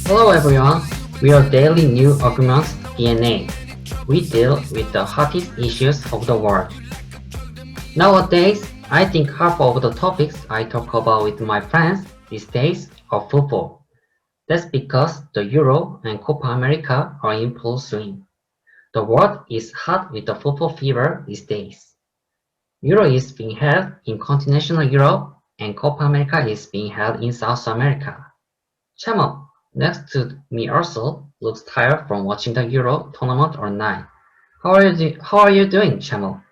Hello everyone, we are Daily New Arguments DNA. We deal with the hottest issues of the world. Nowadays, I think half of the topics I talk about with my friends these days are football. That's because the Euro and Copa America are in full swing. The world is hot with the football fever these days. Euro is being held in continental Europe and Copa America is being held in South America. Chae, next to me also, looks tired from watching the Euro tournament all night. How are you doing, Chae?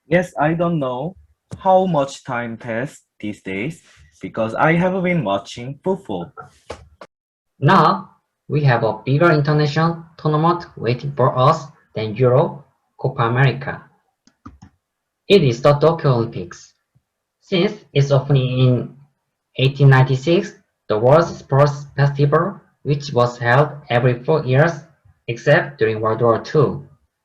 Yes, I don't know how much time passed these days because I have been watching football. Now, we have a bigger international tournament waiting for us than Euro, Copa America. It is the Tokyo Olympics. Since its opening in 1896, the World Sports Festival, which was held every 4 years except during World War II,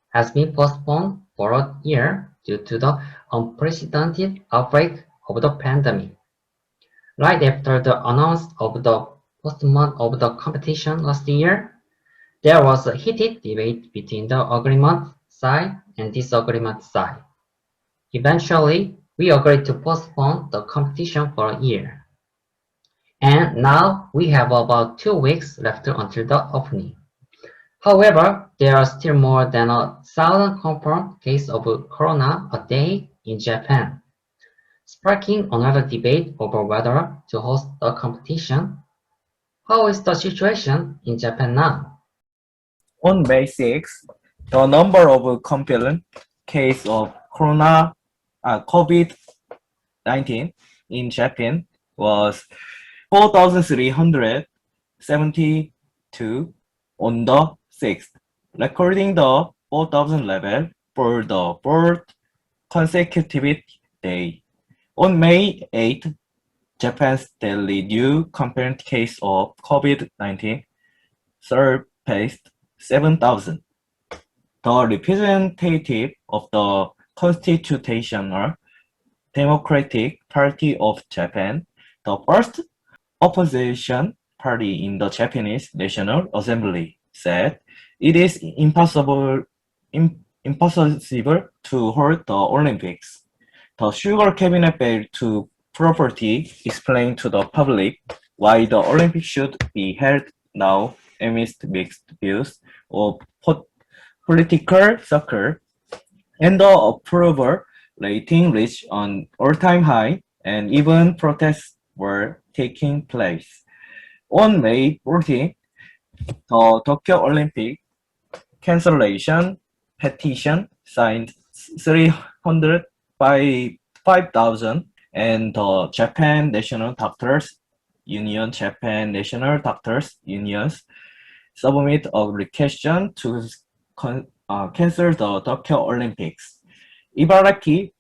has been postponed for a year due to the unprecedented outbreak of the pandemic. Right after the announcement of the postponement of the competition last year, there was a heated debate between the agreement side and disagreement side. Eventually, we agreed to postpone the competition for a year. And now we have about 2 weeks left until the opening. However, there are still more than 1,000 confirmed cases of corona a day in Japan, sparking another debate over whether to host the competition. How is the situation in Japan now? On May 6, the number of confirmed cases of COVID-19 in Japan was 4,372 on the 6th, recording the 4,000 level for the fourth consecutive day. On May 8, Japan's daily new confirmed case of COVID-19 surpassed 7,000. The representative of the Constitutional Democratic Party of Japan, the first opposition party in the Japanese National Assembly, said it is impossible to hold the Olympics. The Sugar Cabinet failed to properly explain to the public why the Olympics should be held now amidst mixed views of political circle, and the approval rating reached an all-time high, and even protests were taking place. On May 14, the Tokyo Olympic cancellation petition signed 305,000, and the Japan National Doctors Union, Japan National Doctors Unions submit a request to cancel the Tokyo Olympics. Ibaraki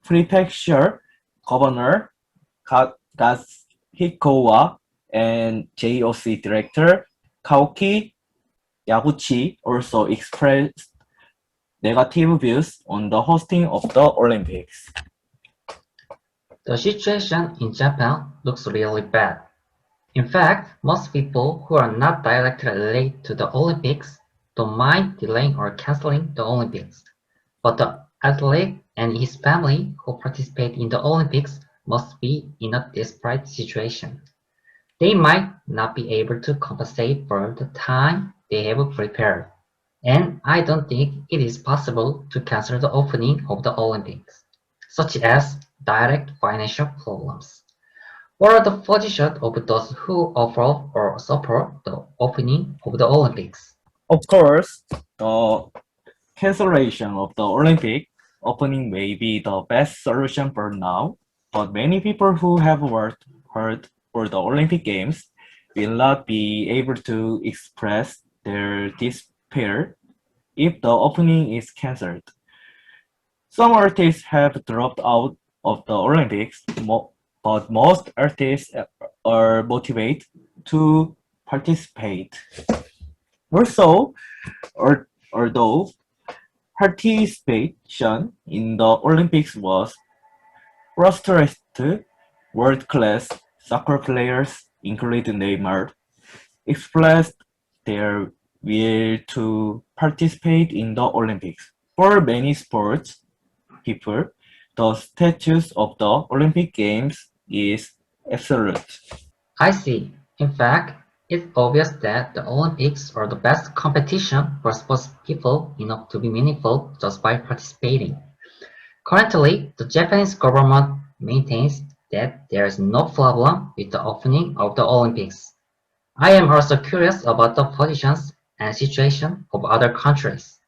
Prefecture Governor Hikowa and JOC Director Kaoki Yaguchi also expressed negative views on the hosting of the Olympics. The situation in Japan looks really bad. In fact, most people who are not directly related to the Olympics don't mind delaying or canceling the Olympics. But the athlete and his family who participate in the Olympics must be in a desperate situation. They might not be able to compensate for the time they have prepared. And I don't think it is possible to cancel the opening of the Olympics, such as direct financial problems. What are the positions of those who offer or support the opening of the Olympics? Of course, the cancellation of the Olympic opening may be the best solution for now, but many people who have worked hard for the Olympic Games will not be able to express their despair if the opening is cancelled. Some artists have dropped out of the Olympics, but most artists are motivated to participate. Also, although participation in the Olympics was frustrated, world-class soccer players, including Neymar, expressed their will to participate in the Olympics. For many sports people, the status of the Olympic Games is absolute. I see. In fact, it's obvious that the Olympics are the best competition for sports people enough to be meaningful just by participating. Currently, the Japanese government maintains that there is no problem with the opening of the Olympics. I am also curious about the positions and situation of other countries.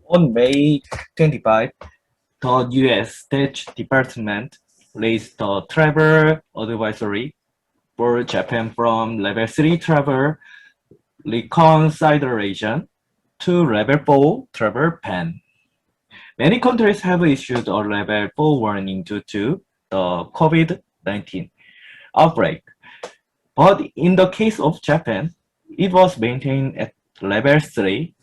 On May 25, the U.S. State Department raised the travel advisory for Japan from Level 3 travel reconsideration to Level 4 travel ban. Many countries have issued a Level 4 warning due to the COVID-19 outbreak, but in the case of Japan, it was maintained at Level 3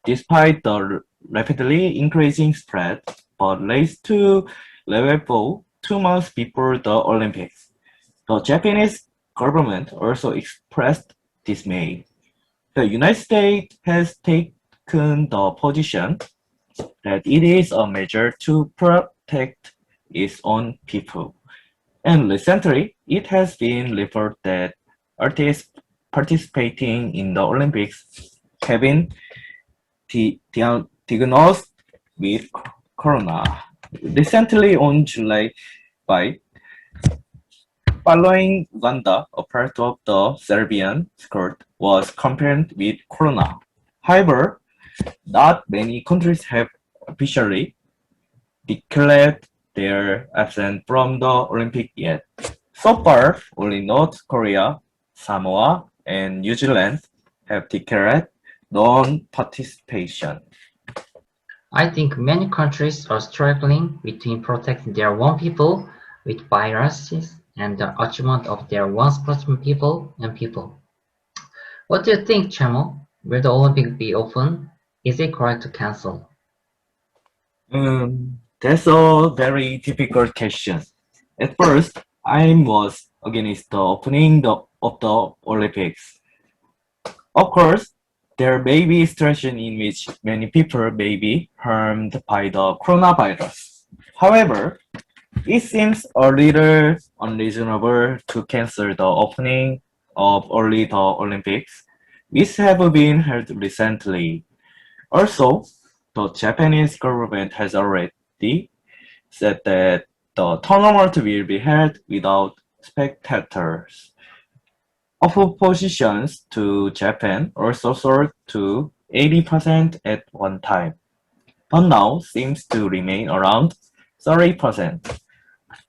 despite the rapidly increasing spread, but raised to Level 4 2 months before the Olympics. The Japanese government also expressed dismay. The United States has taken the position that it is a measure to protect its own people. And recently, it has been reported that artists participating in the Olympics have been diagnosed with corona. Recently, on July 5, following Uganda, a part of the Serbian court was confirmed with corona. However, not many countries have officially declared their absence from the Olympic yet. So far, only North Korea, Samoa, and New Zealand have declared non-participation. I think many countries are struggling between protecting their own people with viruses and the achievement of their own sportsmen people and people. What do you think, Chamo? Will the Olympic be open? Is it correct to cancel? That's a very difficult question. At first, I was against the opening of the Olympics. Of course, there may be situations in which many people may be harmed by the coronavirus. However, it seems a little unreasonable to cancel the opening of early the Olympics, which have been held recently. Also, the Japanese government has already said that the tournament will be held without spectators. Oppositions to Japan also soared to 80% at one time, but now seems to remain around 30%.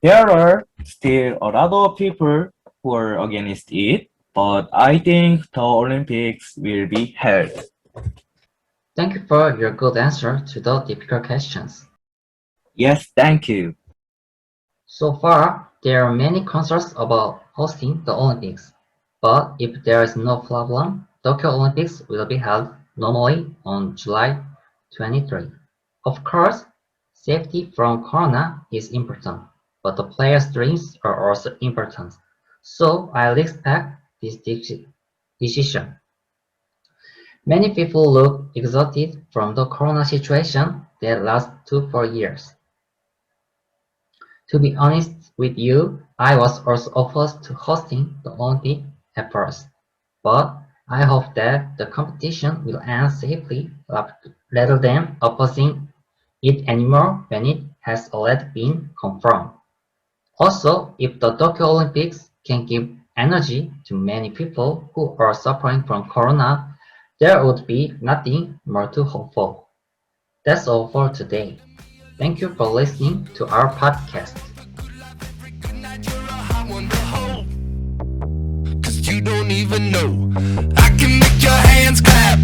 There are still a lot of people who are against it, but I think the Olympics will be held. Thank you for your good answer to the difficult questions. Yes, thank you. So far, there are many concerns about hosting the Olympics, but if there is no problem, Tokyo Olympics will be held normally on July 23. Of course, safety from corona is important, but the players' dreams are also important. So I respect this decision. Many people look exhausted from the corona situation that lasts 2 4 years. To be honest with you, I was also opposed to hosting the Olympic at first, but I hope that the competition will end safely rather than opposing it anymore when it has already been confirmed. Also, if the Tokyo Olympics can give energy to many people who are suffering from corona, there would be nothing more to hope for. That's all for today. Thank you for listening to our podcast. Cause you don't even know. I can make your hands clap.